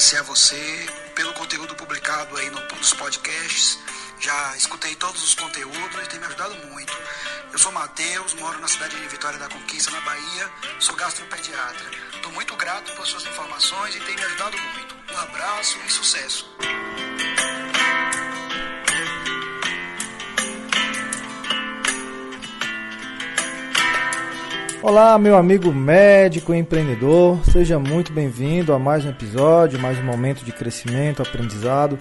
agradecer a você pelo conteúdo publicado aí nos podcasts. Já escutei todos os conteúdos e tem me ajudado muito. Eu sou Matheus, moro na cidade de Vitória da Conquista, na Bahia, sou gastropediatra. Estou muito grato por suas informações e tem me ajudado muito. Um abraço e sucesso. Olá, meu amigo médico e empreendedor, seja muito bem-vindo a mais um episódio, mais um momento de crescimento, aprendizado,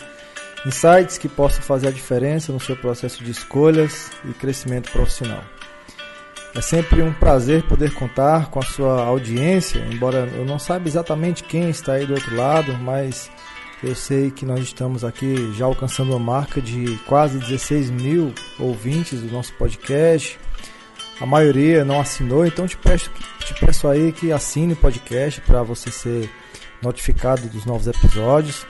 insights que possam fazer a diferença no seu processo de escolhas e crescimento profissional. É sempre um prazer poder contar com a sua audiência, embora eu não saiba exatamente quem está aí do outro lado, mas eu sei que nós estamos aqui já alcançando uma marca de quase 16 mil ouvintes do nosso podcast. A maioria não assinou, então te peço aí que assine o podcast para você ser notificado dos novos episódios.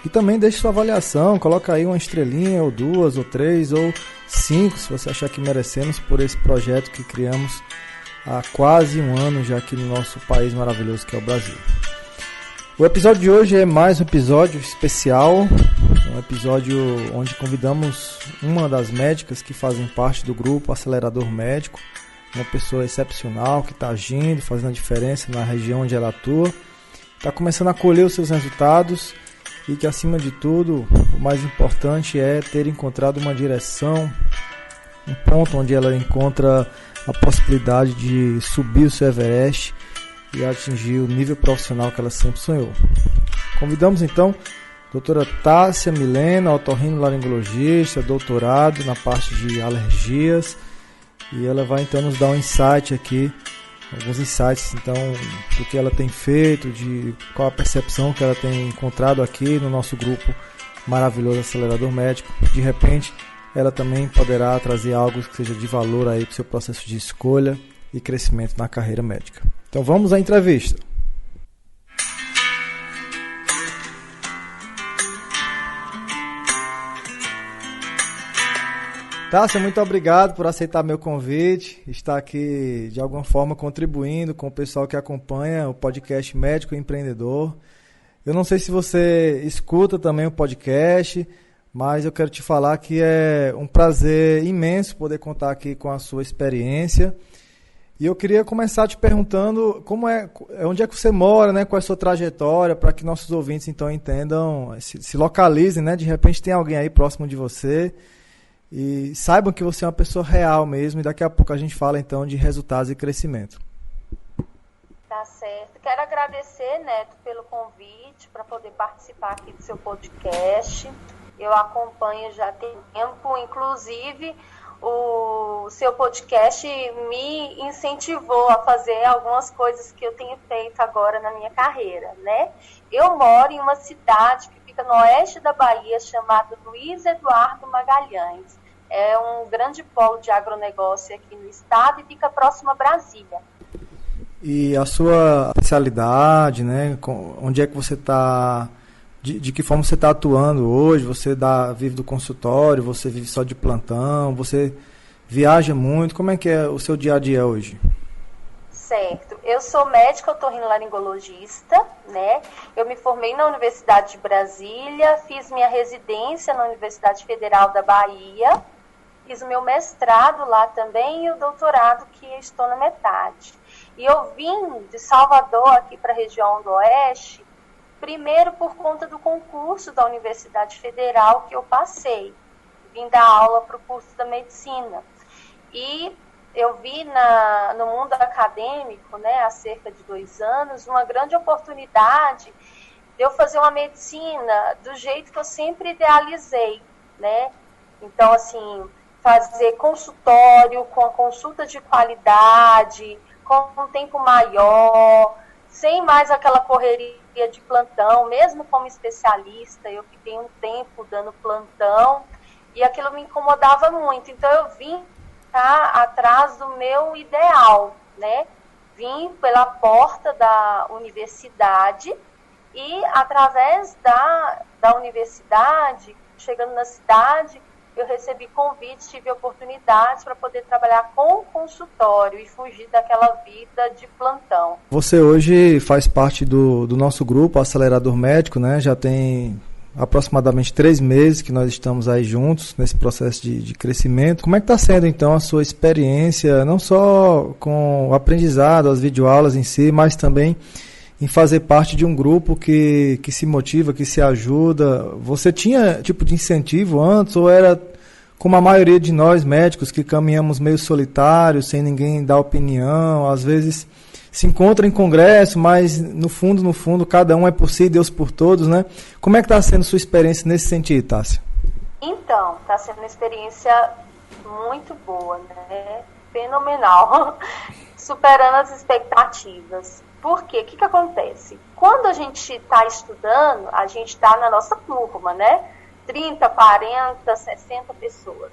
E também deixe sua avaliação, coloca aí uma estrelinha, ou 2, ou 3, ou 5, se você achar que merecemos por esse projeto que criamos há quase um ano já aqui no nosso país maravilhoso que é o Brasil. O episódio de hoje é mais um episódio especial, um episódio onde convidamos uma das médicas que fazem parte do grupo Acelerador Médico, uma pessoa excepcional que está agindo, fazendo a diferença na região onde ela atua, está começando a colher os seus resultados e que, acima de tudo, o mais importante é ter encontrado uma direção, um ponto onde ela encontra a possibilidade de subir o seu Everest e atingir o nível profissional que ela sempre sonhou. Convidamos então a doutora Tássia Milena, otorrinolaringologista, doutorado na parte de alergias, e ela vai então nos dar um insight aqui, alguns insights então do que ela tem feito, de qual a percepção que ela tem encontrado aqui no nosso grupo maravilhoso Acelerador Médico. De repente ela também poderá trazer algo que seja de valor aí para o seu processo de escolha e crescimento na carreira médica. Então vamos à entrevista. Tássia, muito obrigado por aceitar meu convite, estar aqui de alguma forma contribuindo com o pessoal que acompanha o podcast Médico e Empreendedor. Eu não sei se você escuta também o podcast, mas eu quero te falar que é um prazer imenso poder contar aqui com a sua experiência. E eu queria começar te perguntando onde é que você mora, né? Qual é a sua trajetória, para que nossos ouvintes então entendam, se localizem, né? De repente tem alguém aí próximo de você e saibam que você é uma pessoa real mesmo, e daqui a pouco a gente fala então de resultados e crescimento. Tá certo. Quero agradecer, Neto, pelo convite para poder participar aqui do seu podcast. Eu acompanho já tem tempo, inclusive o seu podcast me incentivou a fazer algumas coisas que eu tenho feito agora na minha carreira, né? Eu moro em uma cidade que fica no oeste da Bahia, chamada Luiz Eduardo Magalhães. É um grande polo de agronegócio aqui no estado e fica próximo a Brasília. E a sua especialidade, né? Onde é que você está? De que forma você está atuando hoje? Você vive do consultório? Você vive só de plantão? Você viaja muito? Como é que é o seu dia a dia hoje? Certo. Eu sou médica otorrinolaringologista, né? Eu me formei na Universidade de Brasília, fiz minha residência na Universidade Federal da Bahia, fiz o meu mestrado lá também e o doutorado que estou na metade. E eu vim de Salvador aqui para a região do Oeste, primeiro por conta do concurso da Universidade Federal que eu passei. Vim dar aula para o curso da medicina. E eu vi no mundo acadêmico, né, há cerca de 2 anos, uma grande oportunidade de eu fazer uma medicina do jeito que eu sempre idealizei, né? Então, assim, fazer consultório com a consulta de qualidade, com um tempo maior, sem mais aquela correria de plantão, mesmo como especialista, eu fiquei um tempo dando plantão e aquilo me incomodava muito. Então eu vim atrás do meu ideal, né? Vim pela porta da universidade e através da universidade, chegando na cidade, eu recebi convites, tive oportunidades para poder trabalhar com consultório e fugir daquela vida de plantão. Você hoje faz parte do nosso grupo Acelerador Médico, né? Já tem aproximadamente 3 meses que nós estamos aí juntos nesse processo de crescimento. Como é que está sendo, então, a sua experiência, não só com o aprendizado, as videoaulas em si, mas também em fazer parte de um grupo que se motiva, que se ajuda? Você tinha tipo de incentivo antes, ou era como a maioria de nós médicos que caminhamos meio solitários, sem ninguém dar opinião, às vezes se encontra em congresso, mas no fundo, cada um é por si, Deus por todos, né? Como é que está sendo sua experiência nesse sentido, Tássia? Então, está sendo uma experiência muito boa, né? Fenomenal, superando as expectativas. Por quê? O que acontece? Quando a gente está estudando, a gente está na nossa turma, né? 30, 40, 60 pessoas.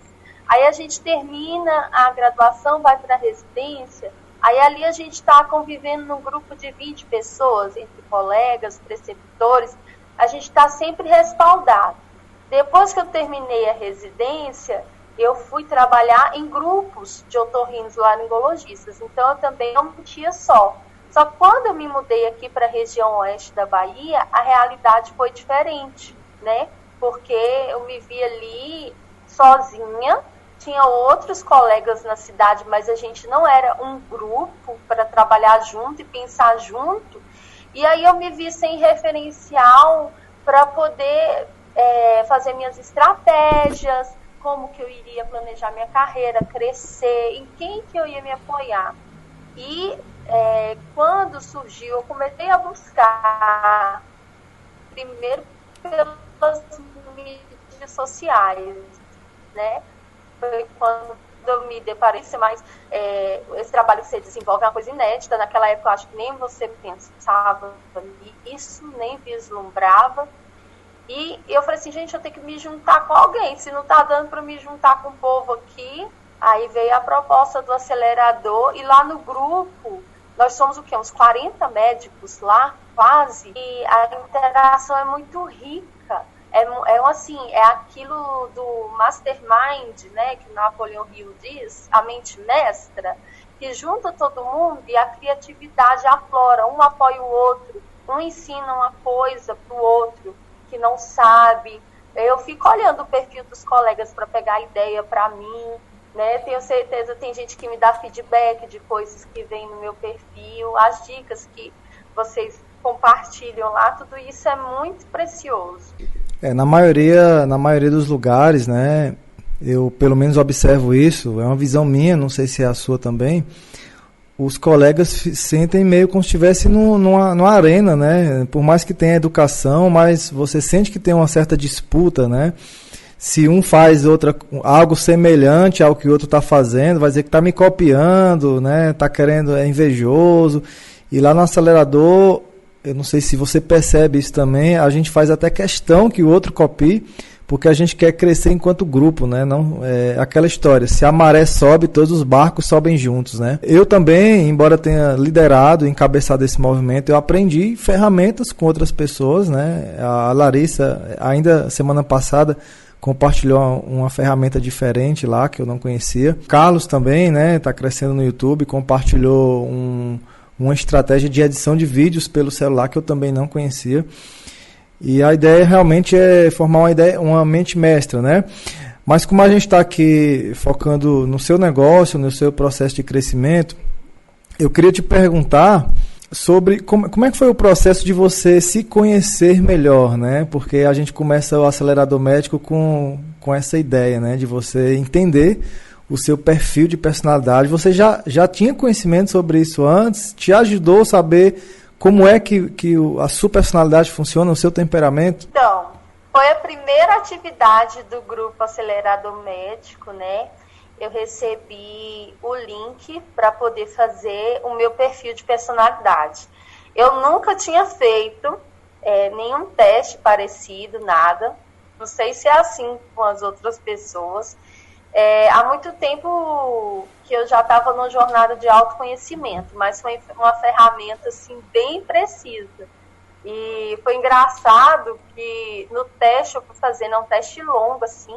Aí a gente termina a graduação, vai para a residência, aí ali a gente está convivendo num grupo de 20 pessoas, entre colegas, preceptores, a gente está sempre respaldado. Depois que eu terminei a residência, eu fui trabalhar em grupos de otorrinolaringologistas, então eu também não mentia só. Só que quando eu me mudei aqui para a região oeste da Bahia, a realidade foi diferente, né? Porque eu me vi ali sozinha, tinha outros colegas na cidade, mas a gente não era um grupo para trabalhar junto e pensar junto. E aí eu me vi sem referencial para poder fazer minhas estratégias, como que eu iria planejar minha carreira, crescer, em quem que eu ia me apoiar. E quando surgiu, eu comecei a buscar, primeiro pelas mídias sociais, né? Foi quando eu me deparei, mas esse trabalho que você desenvolve é uma coisa inédita. Naquela época, eu acho que nem você pensava nisso, nem vislumbrava. E eu falei assim, gente, eu tenho que me juntar com alguém. Se não está dando para me juntar com o povo aqui, aí veio a proposta do acelerador. E lá no grupo, nós somos o quê? Uns 40 médicos lá, quase. E a interação é muito rica. É aquilo do mastermind, né, que Napoleão Hill diz, a mente mestra, que junta todo mundo e a criatividade aflora, um apoia o outro, um ensina uma coisa para o outro que não sabe. Eu fico olhando o perfil dos colegas para pegar ideia para mim, né? Tenho certeza, tem gente que me dá feedback de coisas que vem no meu perfil, as dicas que vocês compartilham lá, tudo isso é muito precioso. Na maioria dos lugares, né, eu pelo menos observo isso, é uma visão minha, não sei se é a sua também, os colegas sentem meio como se estivesse numa arena, né, por mais que tenha educação, mas você sente que tem uma certa disputa, né, se um faz algo semelhante ao que o outro está fazendo, vai dizer que está me copiando, né, está querendo, é invejoso, e lá no acelerador, eu não sei se você percebe isso também, a gente faz até questão que o outro copie, porque a gente quer crescer enquanto grupo, né? Não, aquela história, se a maré sobe, todos os barcos sobem juntos, né? Eu também, embora tenha liderado, encabeçado esse movimento, eu aprendi ferramentas com outras pessoas, né? A Larissa, ainda semana passada, compartilhou uma ferramenta diferente lá, que eu não conhecia. Carlos também, né? Tá crescendo no YouTube, compartilhou uma estratégia de edição de vídeos pelo celular que eu também não conhecia. E a ideia realmente é formar uma mente mestra, né? Mas como a gente está aqui focando no seu negócio, no seu processo de crescimento, eu queria te perguntar sobre como é que foi o processo de você se conhecer melhor, né? Porque a gente começa o acelerador médico com essa ideia, né? De você entender o seu perfil de personalidade. Você já tinha conhecimento sobre isso antes? Te ajudou a saber como é que a sua personalidade funciona, o seu temperamento? Então, foi a primeira atividade do grupo Acelerador Médico, né? Eu recebi o link para poder fazer o meu perfil de personalidade. Eu nunca tinha feito nenhum teste parecido, nada. Não sei se é assim com as outras pessoas. Há muito tempo que eu já estava numa jornada de autoconhecimento, mas foi uma ferramenta assim, bem precisa. E foi engraçado que no teste eu fui fazendo um teste longo, assim,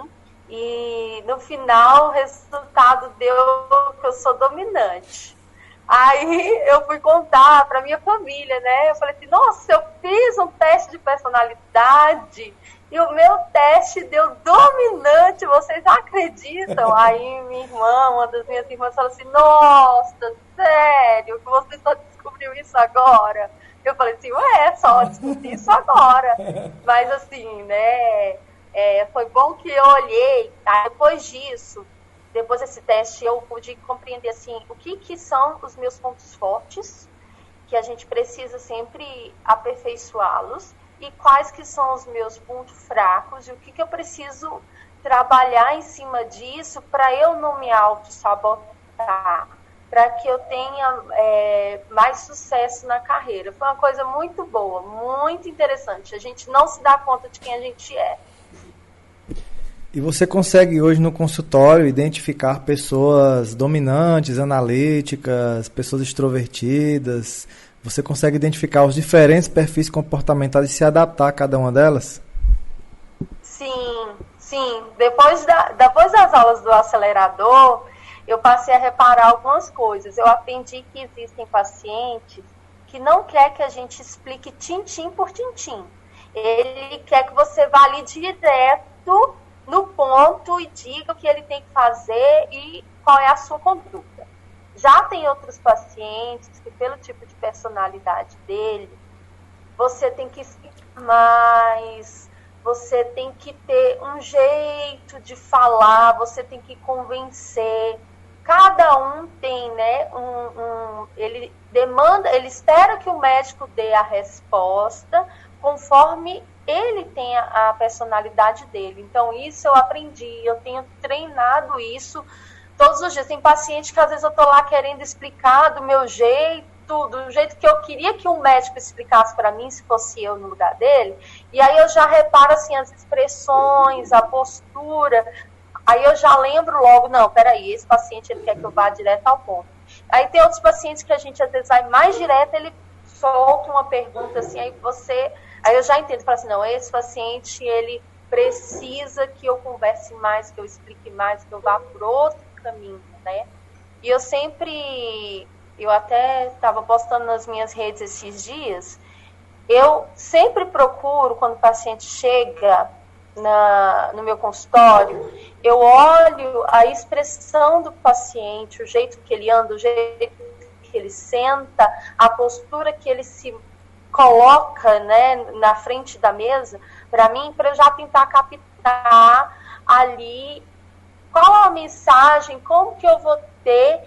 E no final o resultado deu que eu sou dominante. Aí eu fui contar para minha família, né? Eu falei assim, nossa, eu fiz um teste de personalidade e o meu teste deu dominante, vocês acreditam? Aí minha irmã, uma das minhas irmãs, falou assim, nossa, sério, que você só descobriu isso agora? Eu falei assim, só descobri isso agora. Mas assim, né, foi bom que eu olhei, tá? Depois desse teste, eu pude compreender assim, o que são os meus pontos fortes, que a gente precisa sempre aperfeiçoá-los, e quais que são os meus pontos fracos, e o que eu preciso trabalhar em cima disso para eu não me auto-sabotar, para que eu tenha mais sucesso na carreira. Foi uma coisa muito boa, muito interessante. A gente não se dá conta de quem a gente é. E você consegue hoje no consultório identificar pessoas dominantes, analíticas, pessoas extrovertidas? Você consegue identificar os diferentes perfis comportamentais e se adaptar a cada uma delas? Sim. Depois das aulas do acelerador, eu passei a reparar algumas coisas. Eu aprendi que existem pacientes que não quer que a gente explique tintim por tintim. Ele quer que você vá ali direto no ponto e diga o que ele tem que fazer e qual é a sua conduta. Já tem outros pacientes que, pelo tipo de personalidade dele, você tem que explicar mais, você tem que ter um jeito de falar, você tem que convencer. Cada um tem, né, ele espera que o médico dê a resposta conforme ele tem a personalidade dele. Então, isso eu aprendi, eu tenho treinado isso todos os dias. Tem paciente que às vezes eu tô lá querendo explicar do meu jeito, do jeito que eu queria que um médico explicasse para mim, se fosse eu no lugar dele. E aí eu já reparo, assim, as expressões, a postura. Aí eu já lembro logo, não, peraí, esse paciente ele quer que eu vá direto ao ponto. Aí tem outros pacientes que a gente às vezes vai mais direto, ele solta uma pergunta assim, aí eu já entendo, falo assim, não, esse paciente ele precisa que eu converse mais, que eu explique mais, que eu vá por outro caminho, né? E eu até estava postando nas minhas redes esses dias, eu sempre procuro, quando o paciente chega no meu consultório, eu olho a expressão do paciente, o jeito que ele anda, o jeito que ele senta, a postura que ele se coloca, né, na frente da mesa, para eu já tentar captar ali qual a mensagem, como que eu vou ter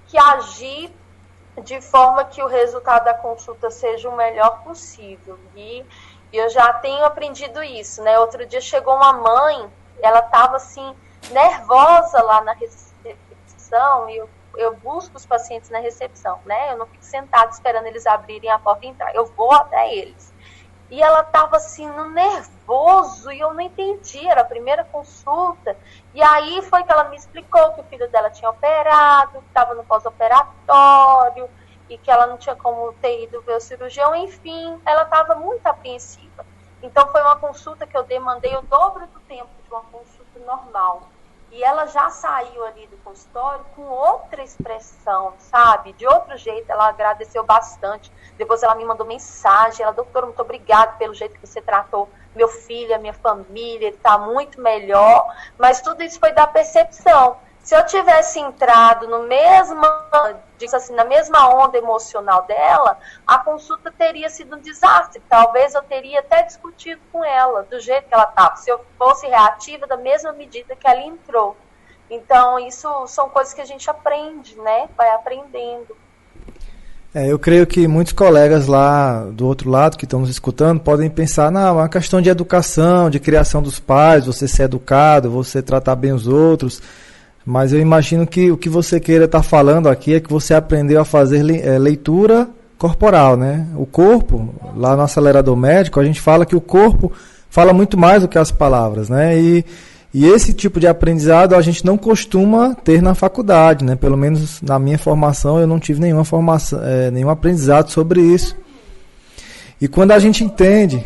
que agir de forma que o resultado da consulta seja o melhor possível. E eu já tenho aprendido isso, né? Outro dia chegou uma mãe, ela estava assim, nervosa lá na recepção, e eu busco os pacientes na recepção, né? Eu não fico sentada esperando eles abrirem a porta e entrar, eu vou até eles. E ela estava assim, no nervoso, e eu não entendi, era a primeira consulta. E aí foi que ela me explicou que o filho dela tinha operado, que estava no pós-operatório, e que ela não tinha como ter ido ver o cirurgião, enfim, ela estava muito apreensiva. Então foi uma consulta que eu demandei o dobro do tempo de uma consulta normal. E ela já saiu ali do consultório com outra expressão, sabe? De outro jeito, ela agradeceu bastante. Depois ela me mandou mensagem, ela, doutora, muito obrigada pelo jeito que você tratou meu filho, a minha família, ele está muito melhor. Mas tudo isso foi da percepção. Se eu tivesse entrado na mesma onda emocional dela, a consulta teria sido um desastre. Talvez eu teria até discutido com ela, do jeito que ela estava, se eu fosse reativa da mesma medida que ela entrou. Então, isso são coisas que a gente aprende, né? Vai aprendendo. Eu creio que muitos colegas lá do outro lado que estão nos escutando podem pensar, não, é uma questão de educação, de criação dos pais, você ser educado, você tratar bem os outros. Mas eu imagino que o que você queira estar falando aqui é que você aprendeu a fazer leitura corporal, né? O corpo, lá no acelerador médico, a gente fala que o corpo fala muito mais do que as palavras, né? E esse tipo de aprendizado a gente não costuma ter na faculdade, né? Pelo menos na minha formação eu não tive nenhuma formação, nenhum aprendizado sobre isso. E quando a gente entende,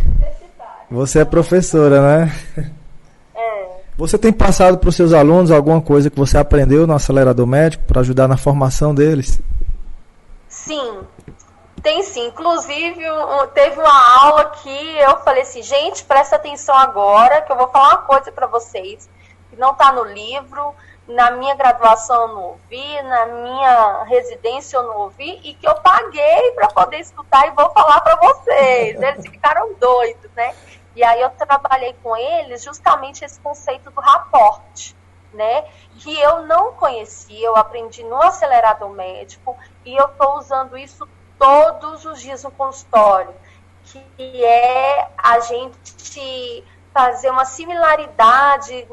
você é professora, né? Você tem passado para os seus alunos alguma coisa que você aprendeu no acelerador médico para ajudar na formação deles? Sim, tem sim. Inclusive, teve uma aula que eu falei assim, gente, presta atenção agora, que eu vou falar uma coisa para vocês, que não está no livro, na minha graduação eu não ouvi, na minha residência eu não ouvi, e que eu paguei para poder escutar e vou falar para vocês. Eles ficaram doidos, né? E aí eu trabalhei com eles justamente esse conceito do rapport, né? Que eu não conhecia, eu aprendi no acelerador médico e eu estou usando isso todos os dias no consultório, que é a gente fazer uma similaridade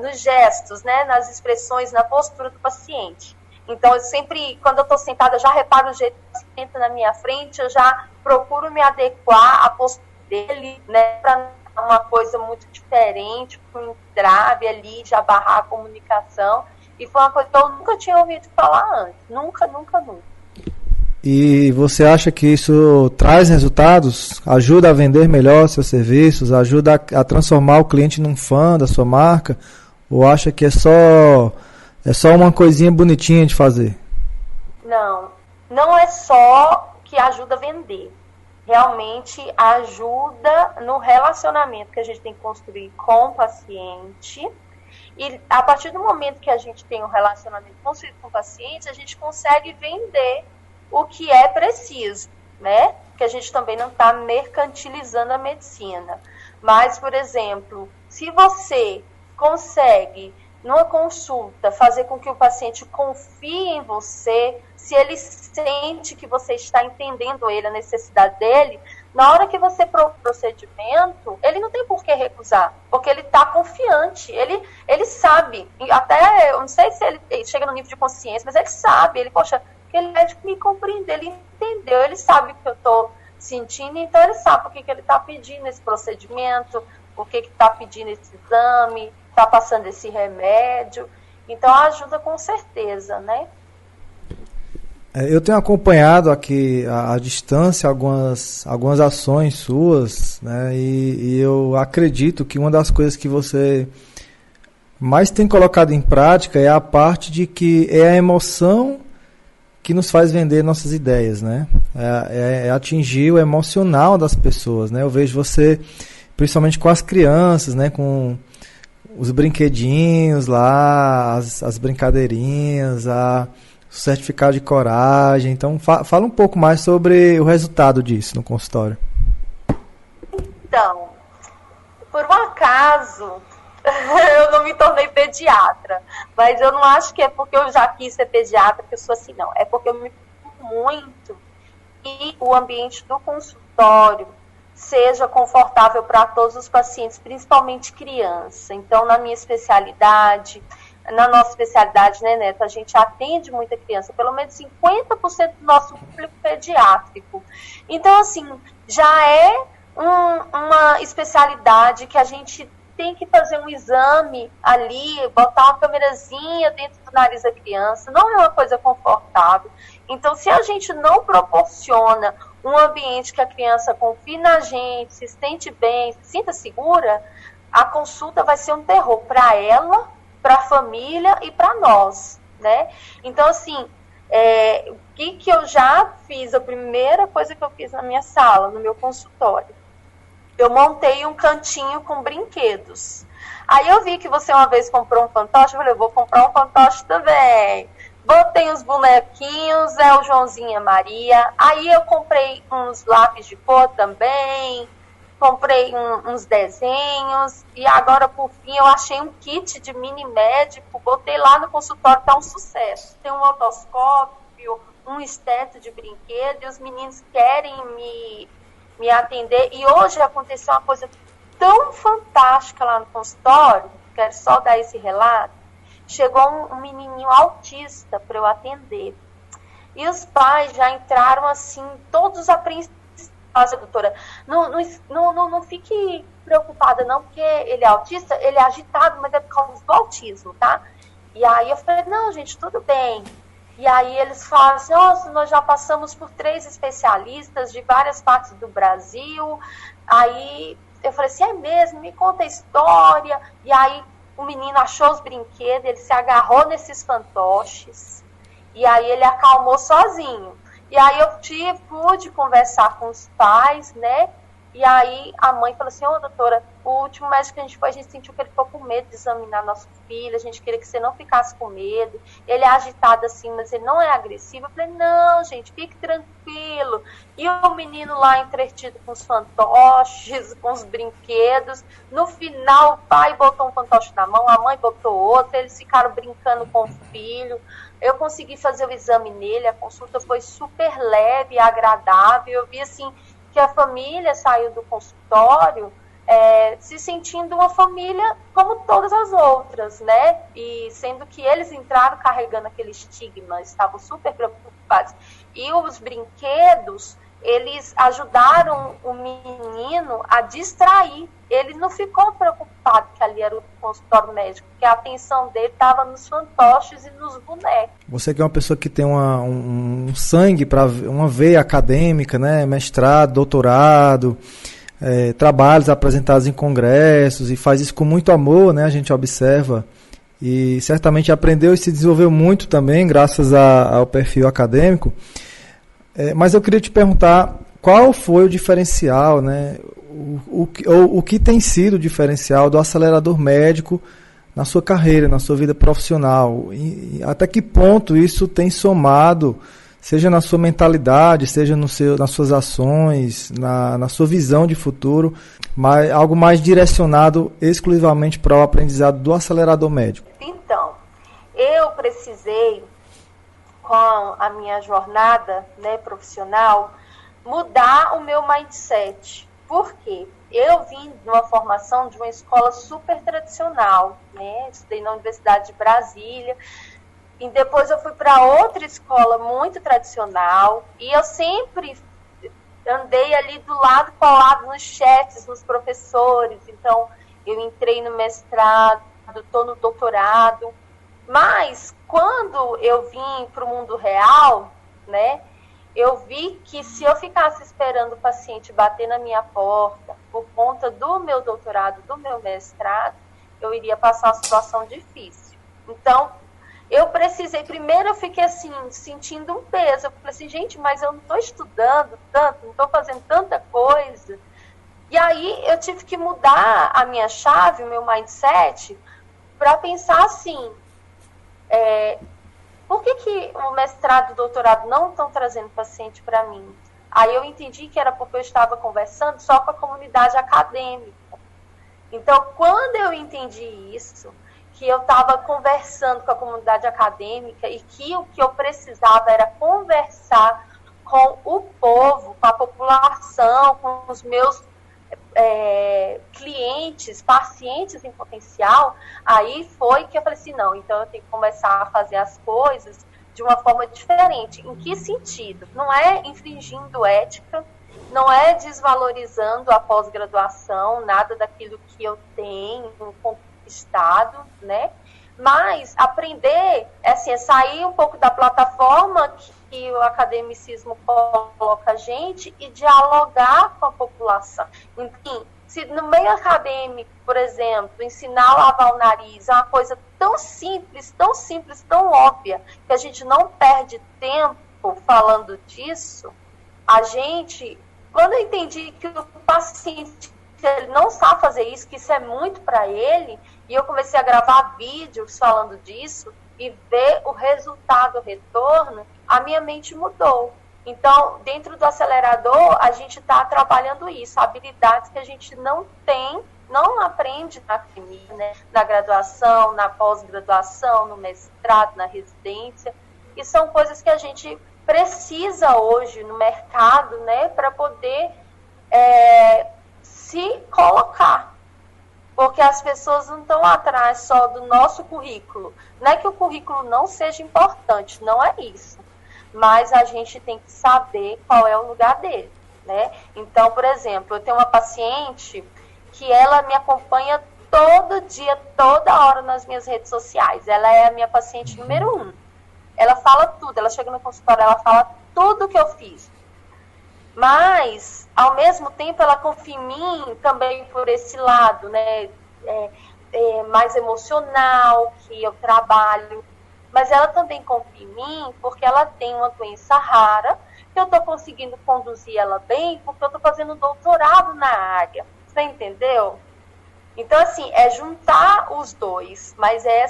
nos gestos, né? Nas expressões, na postura do paciente. Então, eu sempre, quando eu estou sentada, eu já reparo o jeito que o paciente senta na minha frente, eu já procuro me adequar à postura dele, né, para uma coisa muito diferente, para um entrave ali, de abarrar a comunicação, e foi uma coisa que eu nunca tinha ouvido falar antes, nunca. E você acha que isso traz resultados? Ajuda a vender melhor seus serviços? Ajuda a transformar o cliente num fã da sua marca? Ou acha que é só uma coisinha bonitinha de fazer? Não é só que ajuda a vender. Realmente ajuda no relacionamento que a gente tem que construir com o paciente. E a partir do momento que a gente tem um relacionamento construído com o paciente, a gente consegue vender o que é preciso, né? Porque a gente também não está mercantilizando a medicina. Mas, por exemplo, se você consegue, numa consulta, fazer com que o paciente confie em você, se ele sente que você está entendendo ele, a necessidade dele, na hora que você procedimento, ele não tem por que recusar, porque ele está confiante, ele sabe, até, eu não sei se ele chega no nível de consciência, mas ele sabe, poxa, aquele médico me compreendeu, ele entendeu, ele sabe o que eu estou sentindo, então ele sabe por que ele está pedindo esse procedimento, por que está pedindo esse exame, está passando esse remédio, então ajuda com certeza, né? Eu tenho acompanhado aqui à distância algumas ações suas, né? E eu acredito que uma das coisas que você mais tem colocado em prática é a parte de que é a emoção que nos faz vender nossas ideias, né? É atingir o emocional das pessoas, né? Eu vejo você, principalmente com as crianças, né? Com os brinquedinhos lá, as brincadeirinhas, o certificado de coragem. Então, fala um pouco mais sobre o resultado disso no consultório. Então, por um acaso, eu não me tornei pediatra, mas eu não acho que é porque eu já quis ser pediatra que eu sou assim, não. É porque eu me preocupo muito que o ambiente do consultório seja confortável para todos os pacientes, principalmente criança. Então, na minha especialidade, na nossa especialidade, né, Neto, a gente atende muita criança, pelo menos 50% do nosso público pediátrico. Então, assim, já é uma especialidade que a gente tem que fazer um exame ali, botar uma câmerazinha dentro do nariz da criança, não é uma coisa confortável. Então, se a gente não proporciona um ambiente que a criança confie na gente, se sente bem, se sinta segura, a consulta vai ser um terror para ela, para a família e para nós, né? Então, assim, o que eu já fiz? A primeira coisa que eu fiz na minha sala, no meu consultório, eu montei um cantinho com brinquedos. Aí eu vi que você uma vez comprou um fantoche, eu falei, eu vou comprar um fantoche também. Botei os bonequinhos, o Joãozinho e a Maria. Aí eu comprei uns lápis de cor também, comprei uns desenhos, e agora, por fim, eu achei um kit de mini médico, botei lá no consultório, tá um sucesso. Tem um otoscópio, um esteto de brinquedo, e os meninos querem me atender. E hoje aconteceu uma coisa tão fantástica lá no consultório, quero só dar esse relato. Chegou um menininho autista para eu atender. E os pais já entraram assim, todos apreensivos. Nossa, doutora, não fique preocupada não, porque ele é autista, ele é agitado, mas é por causa do autismo, tá? E aí eu falei, não, gente, tudo bem. E aí eles falaram assim, nossa, nós já passamos por 3 especialistas de várias partes do Brasil. Aí eu falei assim, é mesmo? Me conta a história. E aí o menino achou os brinquedos, ele se agarrou nesses fantoches, e aí ele acalmou sozinho. E aí eu pude conversar com os pais, né? E aí a mãe falou assim, doutora, o último médico que a gente foi, a gente sentiu que ele ficou com medo de examinar nosso filho, a gente queria que você não ficasse com medo, ele é agitado assim, mas ele não é agressivo. Eu falei, não, gente, fique tranquilo. E o menino lá entretido com os fantoches, com os brinquedos, no final o pai botou um fantoche na mão, a mãe botou outro, eles ficaram brincando com o filho. Eu consegui fazer o exame nele, a consulta foi super leve e agradável. Eu vi assim que a família saiu do consultório se sentindo uma família como todas as outras, né? E sendo que eles entraram carregando aquele estigma, estavam super preocupados. E os brinquedos, eles ajudaram o menino a distrair. Ele não ficou preocupado que ali era o consultório médico, porque a atenção dele estava nos fantoches e nos bonecos. Você que é uma pessoa que tem um sangue para uma veia acadêmica, né, mestrado, doutorado, trabalhos apresentados em congressos, e faz isso com muito amor, né, a gente observa, e certamente aprendeu e se desenvolveu muito também, graças ao perfil acadêmico. Mas eu queria te perguntar, qual foi o diferencial, né, o que tem sido o diferencial do acelerador médico na sua carreira, na sua vida profissional? E até que ponto isso tem somado, seja na sua mentalidade, seja nas suas ações, na sua visão de futuro, algo mais direcionado exclusivamente para o aprendizado do acelerador médico? Então, eu precisei, com a minha jornada, né, profissional, mudar o meu mindset. Por quê? Eu vim de uma formação de uma escola super tradicional, né? Estudei na Universidade de Brasília, e depois eu fui para outra escola muito tradicional, e eu sempre andei ali do lado colado nos chefes, nos professores. Então, eu entrei no mestrado, estou no doutorado, mas quando eu vim para o mundo real, né? Eu vi que se eu ficasse esperando o paciente bater na minha porta por conta do meu doutorado, do meu mestrado, eu iria passar uma situação difícil. Então, primeiro eu fiquei assim, sentindo um peso. Eu falei assim, gente, mas eu não estou estudando tanto, não estou fazendo tanta coisa. E aí eu tive que mudar a minha chave, o meu mindset, para pensar assim, por que o mestrado e o doutorado não estão trazendo paciente para mim? Aí eu entendi que era porque eu estava conversando só com a comunidade acadêmica. Então, quando eu entendi isso, que eu estava conversando com a comunidade acadêmica e que o que eu precisava era conversar com o povo, com a população, com os meus clientes, pacientes em potencial, aí foi que eu falei assim, não, então eu tenho que começar a fazer as coisas de uma forma diferente. Em que sentido? Não é infringindo ética, não é desvalorizando a pós-graduação, nada daquilo que eu tenho conquistado, né? Mas aprender, assim, é sair um pouco da plataforma que o academicismo coloca a gente e dialogar com a população. Enfim, se no meio acadêmico, por exemplo, ensinar a lavar o nariz é uma coisa tão simples, tão óbvia, que a gente não perde tempo falando disso, a gente, quando eu entendi que o paciente ele não sabe fazer isso, que isso é muito para ele, e eu comecei a gravar vídeos falando disso e ver o resultado, o retorno, a minha mente mudou. Então, dentro do acelerador, a gente está trabalhando isso, habilidades que a gente não tem, não aprende na academia, né? Na graduação, na pós-graduação, no mestrado, na residência, e são coisas que a gente precisa hoje no mercado, né, para poder se colocar. Porque as pessoas não estão atrás só do nosso currículo. Não é que o currículo não seja importante, não é isso. Mas a gente tem que saber qual é o lugar dele, né? Então, por exemplo, eu tenho uma paciente que ela me acompanha todo dia, toda hora nas minhas redes sociais. Ela é a minha paciente número 1. Ela fala tudo, ela chega no consultório, ela fala tudo que eu fiz. Mas, ao mesmo tempo, ela confia em mim também por esse lado, né? mais emocional, que eu trabalho, mas ela também confia em mim porque ela tem uma doença rara, que eu estou conseguindo conduzir ela bem porque eu estou fazendo doutorado na área. Você entendeu? Então, assim, é juntar os dois, mas é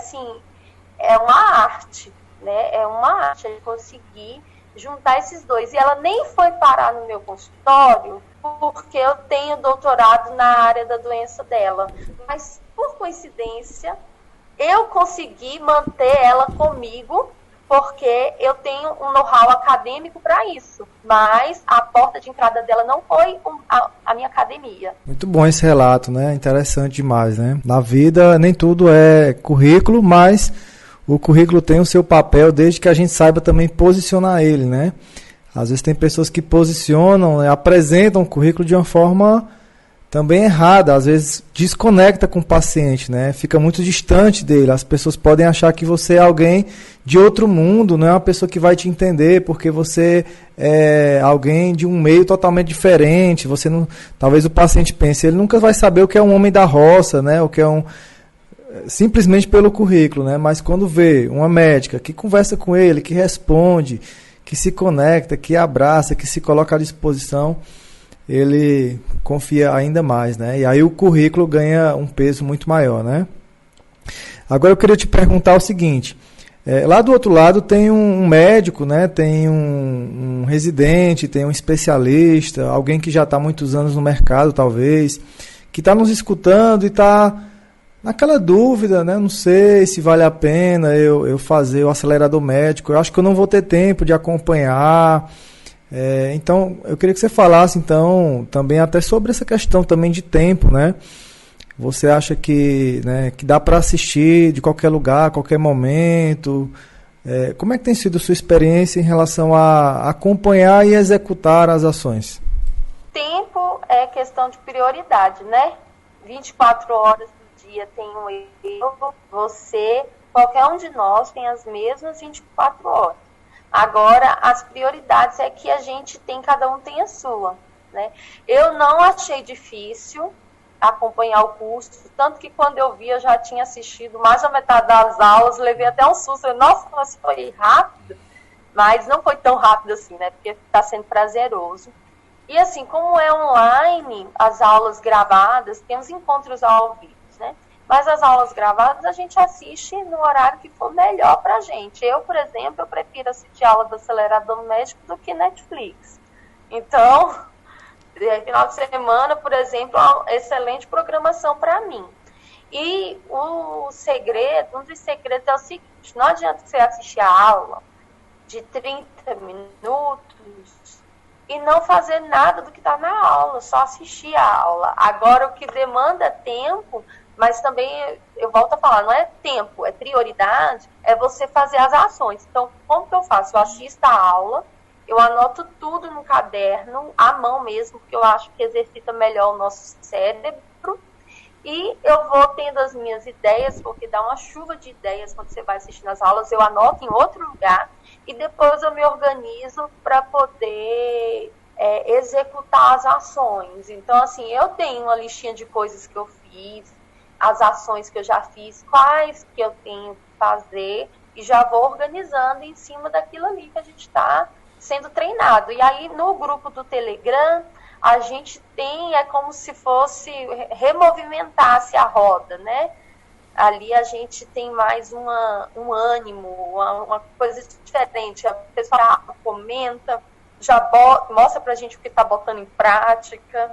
uma arte, né? É uma arte de conseguir juntar esses dois. E ela nem foi parar no meu consultório porque eu tenho doutorado na área da doença dela. Mas, por coincidência, eu consegui manter ela comigo porque eu tenho um know-how acadêmico para isso. Mas a porta de entrada dela não foi a minha academia. Muito bom esse relato, né? Interessante demais, né? Na vida, nem tudo é currículo, mas o currículo tem o seu papel desde que a gente saiba também posicionar ele, né? Às vezes tem pessoas que posicionam, né, apresentam o currículo de uma forma também errada, às vezes desconecta com o paciente, né? Fica muito distante dele. As pessoas podem achar que você é alguém de outro mundo, não é uma pessoa que vai te entender, porque você é alguém de um meio totalmente diferente. Você não, talvez o paciente pense, ele nunca vai saber o que é um homem da roça, né? O que é simplesmente pelo currículo, né? Mas quando vê uma médica que conversa com ele, que responde, que se conecta, que abraça, que se coloca à disposição, ele confia ainda mais, né? E aí o currículo ganha um peso muito maior, né? Agora eu queria te perguntar o seguinte, lá do outro lado tem um médico, né? Tem um residente, tem um especialista, alguém que já está há muitos anos no mercado, talvez, que está nos escutando e está naquela dúvida, né? Não sei se vale a pena eu fazer o acelerador médico, eu acho que eu não vou ter tempo de acompanhar. Então, eu queria que você falasse, então, também até sobre essa questão também de tempo, né? Você acha que, né, que dá para assistir de qualquer lugar, a qualquer momento? Como é que tem sido a sua experiência em relação a acompanhar e executar as ações? Tempo é questão de prioridade, né? 24 horas do dia tem um erro, qualquer um de nós tem as mesmas 24 horas. Agora, as prioridades é que a gente tem, cada um tem a sua, né? Eu não achei difícil acompanhar o curso, tanto que quando eu vi, eu já tinha assistido mais da metade das aulas, levei até um susto, nossa, foi rápido, mas não foi tão rápido assim, né? Porque está sendo prazeroso. E assim, como é online, as aulas gravadas, tem os encontros ao vivo, né? Mas as aulas gravadas a gente assiste no horário que for melhor pra gente. Eu, por exemplo, eu prefiro assistir aula do acelerador médico do que Netflix. Então, final de semana, por exemplo, é uma excelente programação para mim. E um dos segredos é o seguinte, não adianta você assistir a aula de 30 minutos e não fazer nada do que está na aula, só assistir a aula. Agora, o que demanda tempo, mas também, eu volto a falar, não é tempo, é prioridade, é você fazer as ações. Então, como que eu faço? Eu assisto a aula, eu anoto tudo no caderno, à mão mesmo, porque eu acho que exercita melhor o nosso cérebro, e eu vou tendo as minhas ideias, porque dá uma chuva de ideias quando você vai assistindo as aulas, eu anoto em outro lugar, e depois eu me organizo para poder executar as ações. Então, assim, eu tenho uma listinha de coisas que eu fiz, as ações que eu já fiz, quais que eu tenho que fazer, e já vou organizando em cima daquilo ali que a gente está sendo treinado. E aí, no grupo do Telegram, a gente tem, é como se fosse, removimentasse a roda, né? Ali a gente tem mais um ânimo, uma coisa diferente. A pessoa comenta, já mostra pra gente o que está botando em prática.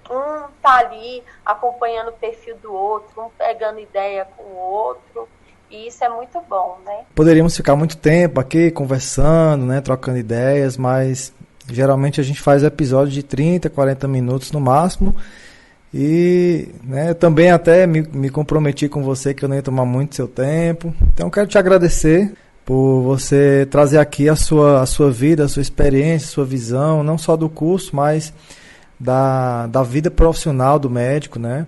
Um tá ali acompanhando o perfil do outro, um pegando ideia com o outro, e isso é muito bom, né? Poderíamos ficar muito tempo aqui conversando, né, trocando ideias, mas geralmente a gente faz episódios de 30, 40 minutos no máximo, e, né, eu também até me comprometi com você que eu não ia tomar muito seu tempo, então eu quero te agradecer por você trazer aqui a sua vida, a sua experiência, a sua visão, não só do curso, mas da vida profissional do médico, né?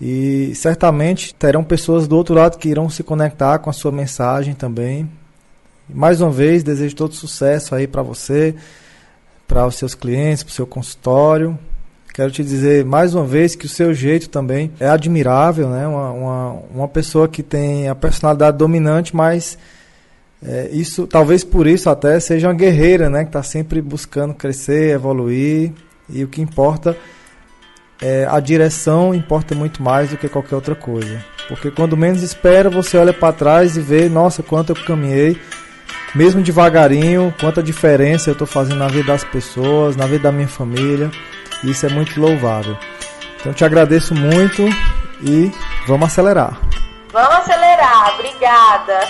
E certamente terão pessoas do outro lado que irão se conectar com a sua mensagem também. Mais uma vez, desejo todo sucesso aí para você, para os seus clientes, para o seu consultório. Quero te dizer mais uma vez que o seu jeito também é admirável, né? Uma pessoa que tem a personalidade dominante, mas isso, talvez por isso até seja uma guerreira, né? Que está sempre buscando crescer, evoluir, e o que importa a direção importa muito mais do que qualquer outra coisa. Porque quando menos espera, você olha para trás e vê, nossa, quanto eu caminhei, mesmo devagarinho, quanta diferença eu estou fazendo na vida das pessoas, na vida da minha família. Isso é muito louvável. Então te agradeço muito e vamos acelerar. Vamos acelerar, obrigada.